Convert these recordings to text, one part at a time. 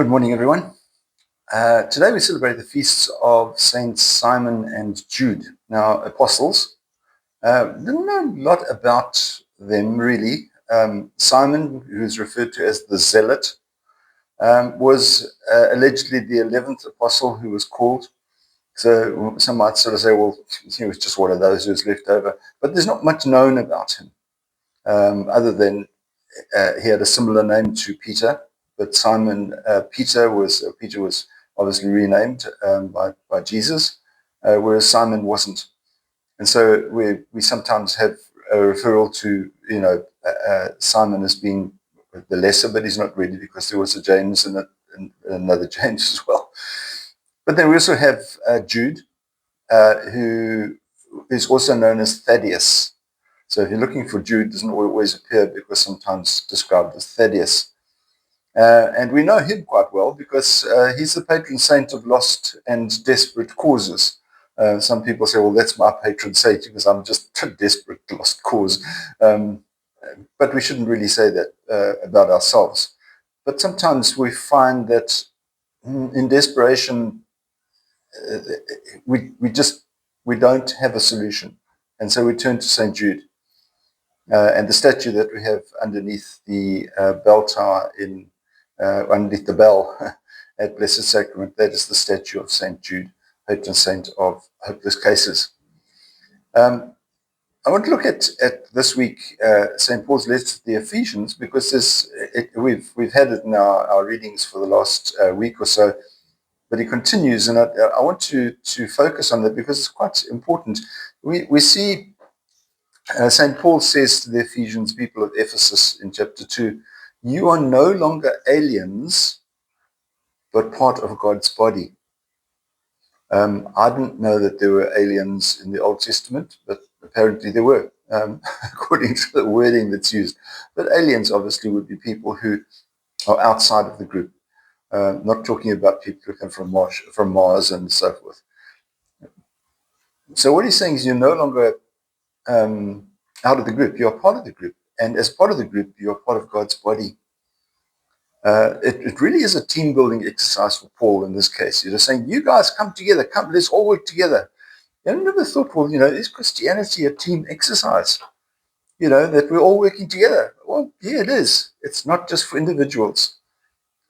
Good morning, everyone. Today we celebrate the feasts of Saints Simon and Jude. Now, apostles. Didn't know a lot about them, really. Simon, who's referred to as the Zealot, was allegedly the 11th apostle who was called. So some might sort of say, well, he was just one of those who was left over. But there's not much known about him, other than he had a similar name to Peter. But Peter was obviously renamed by Jesus, whereas Simon wasn't. And so we sometimes have a referral to Simon as being the lesser, but he's not really, because there was a James and another James as well. But then we also have Jude, who is also known as Thaddeus. So if you're looking for Jude, it doesn't always appear because sometimes described as Thaddeus. And we know him quite well because he's the patron saint of lost and desperate causes. Some people say, well, that's my patron saint because I'm just a desperate lost cause. But we shouldn't really say that about ourselves. But sometimes we find that in desperation, we don't have a solution. And so we turn to St. Jude. And the statue that we have underneath the bell tower underneath the bell at Blessed Sacrament, that is the statue of St. Jude, patron saint of hopeless cases. I want to look at this week St. Paul's letter to the Ephesians, because we've had it in our readings for the last week or so, but he continues, and I want to focus on that because it's quite important. We see St. Paul says to the Ephesians, people of Ephesus, in chapter 2, you are no longer aliens, but part of God's body. I didn't know that there were aliens in the Old Testament, but apparently there were, according to the wording that's used. But aliens obviously would be people who are outside of the group, not talking about people who come from Mars and so forth. So what he's saying is you're no longer out of the group, you're part of the group. And as part of the group, you're part of God's body. It really is a team building exercise for Paul in this case. He's just saying, you guys come together, let's all work together. I never thought, well, is Christianity a team exercise? That we're all working together. Well, yeah, it is. It's not just for individuals.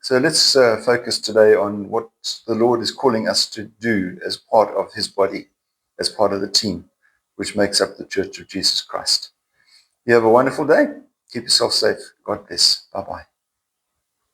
So let's focus today on what the Lord is calling us to do as part of his body, as part of the team, which makes up the Church of Jesus Christ. You have a wonderful day. Keep yourself safe. God bless. Bye-bye.